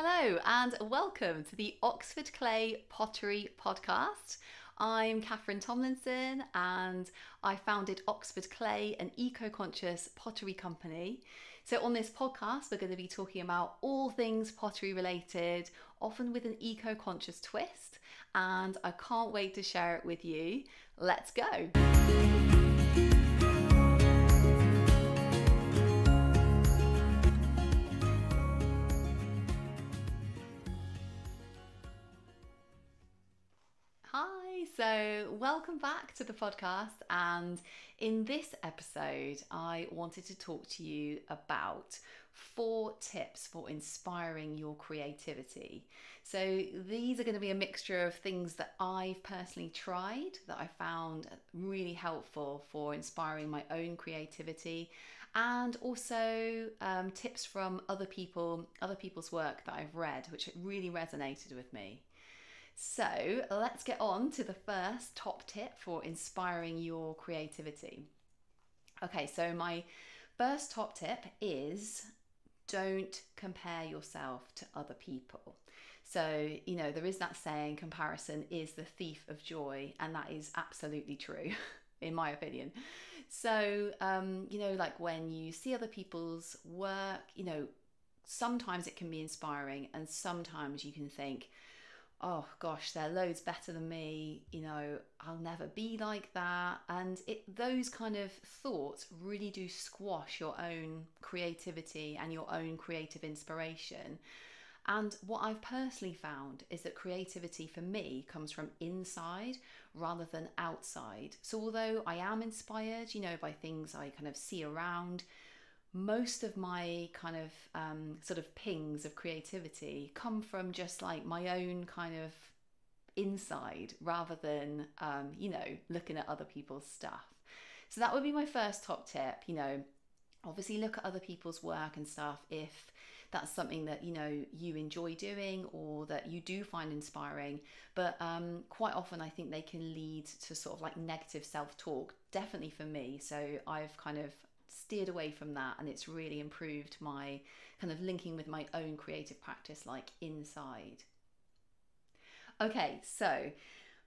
Hello and welcome to the Oxford Clay Pottery Podcast. I'm Catherine Tomlinson and I founded Oxford Clay, an eco-conscious pottery company. So on this podcast, we're going to be talking about all things pottery related, often with an eco-conscious twist, and I can't wait to share it with you. Let's go. Hi, so welcome back to the podcast, and in this episode I wanted to talk to you about 4 tips for inspiring your creativity. So these are going to be a mixture of things that I've personally tried that I found really helpful for inspiring my own creativity, and also tips from other people's work that I've read, which really resonated with me. So let's get on to the first top tip for inspiring your creativity. Okay, so my first top tip is don't compare yourself to other people. So, there is that saying, comparison is the thief of joy, and that is absolutely true, in my opinion. So, like when you see other people's work, sometimes it can be inspiring, and sometimes you can think, oh gosh, they're loads better than me, I'll never be like that. And those kind of thoughts really do squash your own creativity and your own creative inspiration. And what I've personally found is that creativity for me comes from inside rather than outside. So although I am inspired, by things I kind of see around, most of my kind of sort of pings of creativity come from just like my own kind of inside rather than, looking at other people's stuff. So that would be my first top tip. Obviously look at other people's work and stuff if that's something that, you enjoy doing or that you do find inspiring. But quite often I think they can lead to sort of like negative self-talk, definitely for me. So I've kind of steered away from that, and it's really improved my kind of linking with my own creative practice, like inside. Okay, so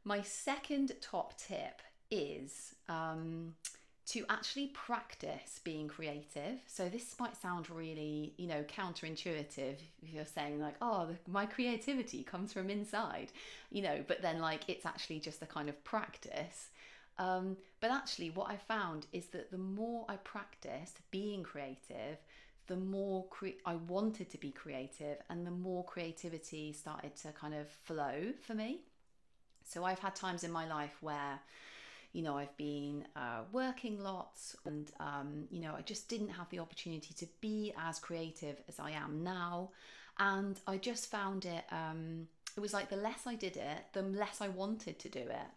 my second top tip is to actually practice being creative. So this might sound really, counterintuitive if you're saying like, oh, my creativity comes from inside, but then like it's actually just a kind of practice. But actually what I found is that the more I practiced being creative, the more I wanted to be creative, and the more creativity started to kind of flow for me. So I've had times in my life where, I've been working lots and, I just didn't have the opportunity to be as creative as I am now. And I just found it was like the less I did it, the less I wanted to do it.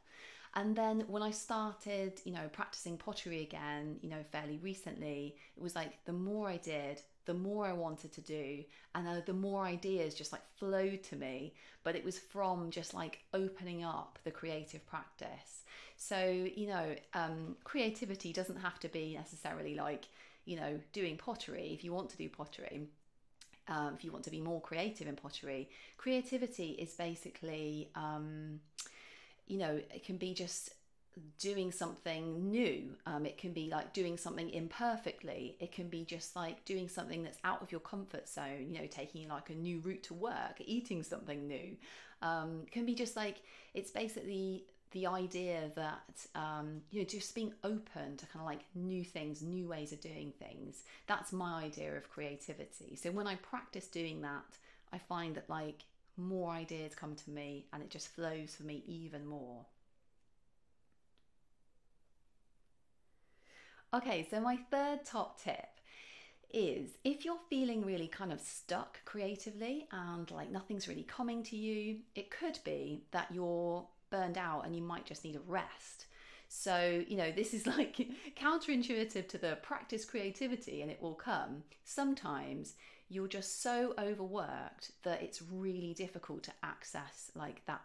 And then when I started, practicing pottery again, fairly recently, it was like the more I did, the more I wanted to do, and the more ideas just like flowed to me. But it was from just like opening up the creative practice. So, creativity doesn't have to be necessarily like, doing pottery. If you want to do pottery, if you want to be more creative in pottery, creativity is basically, it can be just doing something new. It can be like doing something imperfectly. It can be just like doing something that's out of your comfort zone, taking like a new route to work, eating something new. Can be just like, it's basically the idea that, just being open to kind of like new things, new ways of doing things. That's my idea of creativity. So when I practice doing that, I find that like more ideas come to me and it just flows for me even more. Okay, so my third top tip is if you're feeling really kind of stuck creatively and like nothing's really coming to you, it could be that you're burned out and you might just need a rest. So, this is like counterintuitive to the practice creativity and it will come. Sometimes you're just so overworked that it's really difficult to access like that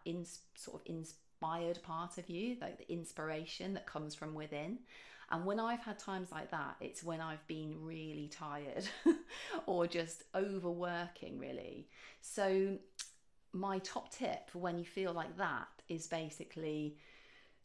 sort of inspired part of you, like the inspiration that comes from within. And when I've had times like that, it's when I've been really tired or just overworking, really. So my top tip for when you feel like that is basically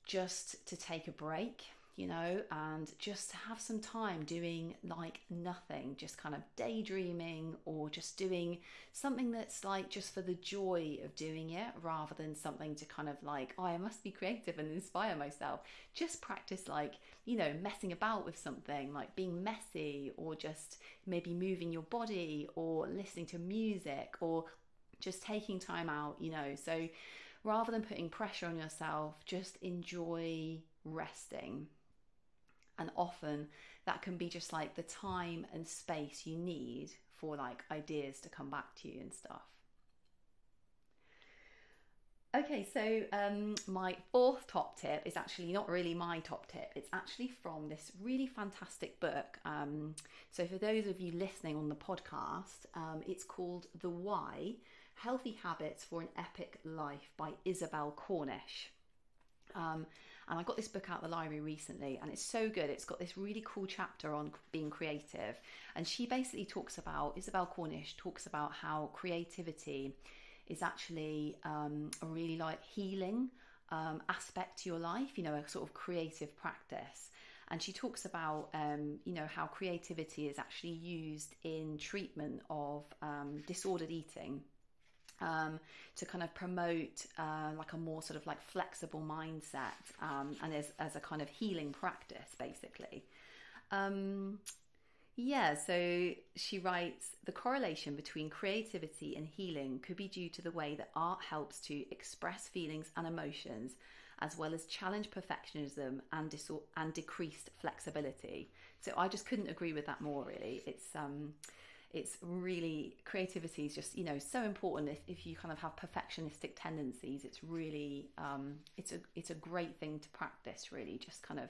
just to take a break, and just have some time doing like nothing, just kind of daydreaming, or just doing something that's like just for the joy of doing it, rather than something to kind of like, oh, I must be creative and inspire myself. Just practice like, messing about with something, like being messy, or just maybe moving your body, or listening to music, or just taking time out, So rather than putting pressure on yourself, just enjoy resting. And often that can be just like the time and space you need for like ideas to come back to you and stuff. Okay, so my fourth top tip is actually not really my top tip. It's actually from this really fantastic book. So for those of you listening on the podcast, it's called The Why: Healthy Habits for an Epic Life by Isabel Cornish. And I got this book out of the library recently, and it's so good. It's got this really cool chapter on being creative. And she basically Isabel Cornish talks about how creativity is actually a really like healing aspect to your life, a sort of creative practice. And she talks about, how creativity is actually used in treatment of disordered eating. To kind of promote like a more sort of like flexible mindset, and as a kind of healing practice, basically. So she writes, the correlation between creativity and healing could be due to the way that art helps to express feelings and emotions, as well as challenge perfectionism and decreased flexibility. So I just couldn't agree with that more, really. It's really, creativity is just, so important. If you kind of have perfectionistic tendencies, it's really, it's a great thing to practice, really. Just kind of,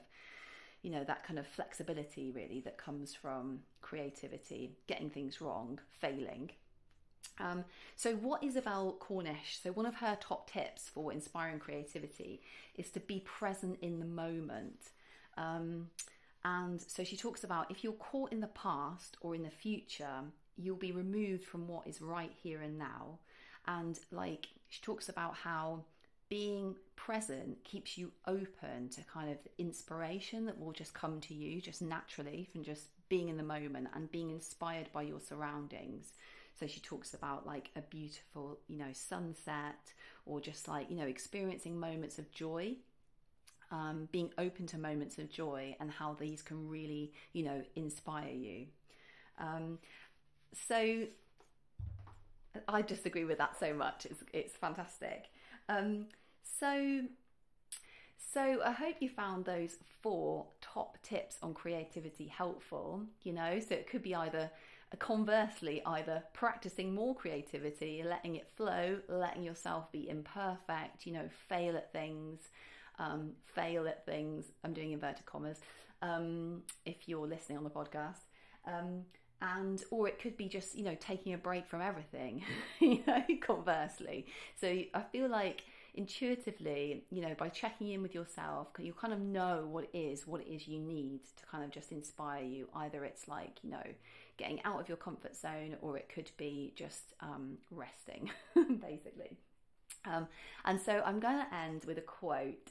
that kind of flexibility, really, that comes from creativity, getting things wrong, failing. So what Isabel Cornish, so one of her top tips for inspiring creativity is to be present in the moment. And so she talks about, if you're caught in the past or in the future, you'll be removed from what is right here and now. And like, she talks about how being present keeps you open to kind of inspiration that will just come to you just naturally from just being in the moment and being inspired by your surroundings. So she talks about like a beautiful, sunset, or just like, experiencing moments of joy. Being open to moments of joy, and how these can really, inspire you. So I just agree with that so much. It's fantastic. So I hope you found those 4 top tips on creativity helpful. So it could be either practicing more creativity, letting it flow, letting yourself be imperfect, fail at things. I'm doing inverted commas, if you're listening on the podcast, or it could be just taking a break from everything, conversely. So I feel like intuitively, by checking in with yourself, you kind of know what it is you need to kind of just inspire you. Either it's like getting out of your comfort zone, or it could be just resting, basically. And so I'm going to end with a quote,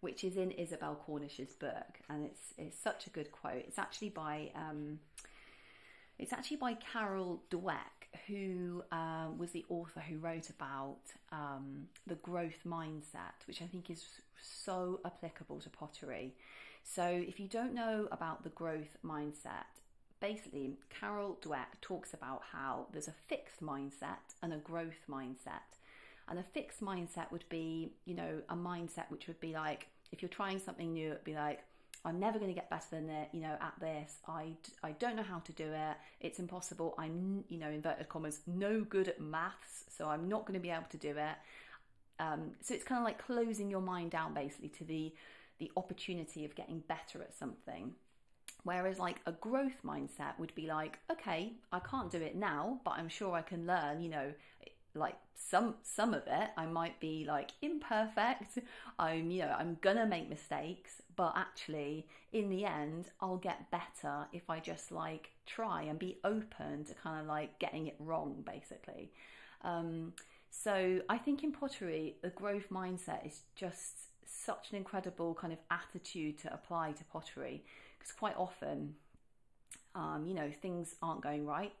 which is in Isabel Cornish's book, and it's such a good quote. It's actually by Carol Dweck, who was the author who wrote about the growth mindset, which I think is so applicable to pottery. So if you don't know about the growth mindset, basically, Carol Dweck talks about how there's a fixed mindset and a growth mindset. And a fixed mindset would be, a mindset which would be like, if you're trying something new, it'd be like, I'm never going to get better than it, at this. I don't know how to do it. It's impossible. I'm, inverted commas, no good at maths, so I'm not going to be able to do it. So it's kind of like closing your mind down, basically, to the opportunity of getting better at something. Whereas like a growth mindset would be like, okay, I can't do it now, but I'm sure I can learn, like some of it I might be like imperfect. I'm gonna make mistakes, but actually in the end I'll get better if I just like try and be open to kind of like getting it wrong, basically. So I think in pottery, the growth mindset is just such an incredible kind of attitude to apply to pottery, because quite often things aren't going right.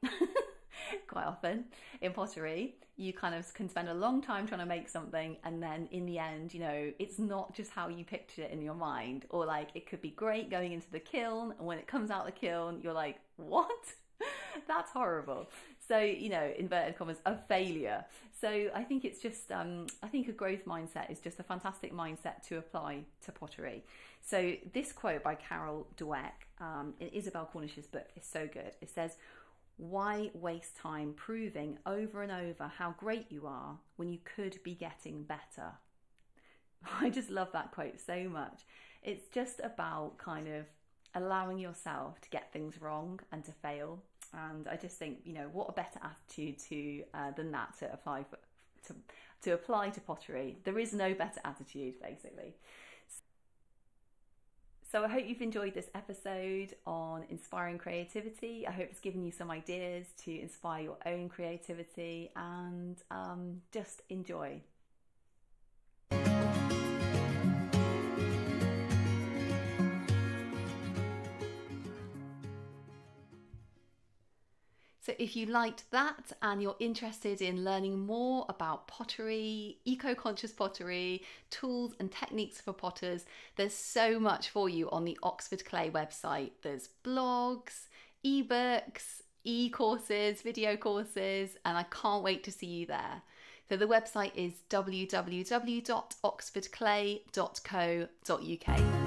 Quite often in pottery, you kind of can spend a long time trying to make something, and then in the end, it's not just how you pictured it in your mind. Or like, it could be great going into the kiln, and when it comes out the kiln, you're like, what? That's horrible. So, inverted commas, a failure. So I think it's just, I think a growth mindset is just a fantastic mindset to apply to pottery. So this quote by Carol Dweck in Isabel Cornish's book is so good. It says, "Why waste time proving over and over how great you are when you could be getting better?" I just love that quote so much. It's just about kind of allowing yourself to get things wrong and to fail. And I just think, what a better attitude than that to apply to apply to pottery. There is no better attitude, basically. So I hope you've enjoyed this episode on inspiring creativity. I hope it's given you some ideas to inspire your own creativity, and just enjoy. So if you liked that and you're interested in learning more about pottery, eco-conscious pottery, tools and techniques for potters, there's so much for you on the Oxford Clay website. There's blogs, ebooks, e-courses, video courses, and I can't wait to see you there. So the website is www.oxfordclay.co.uk.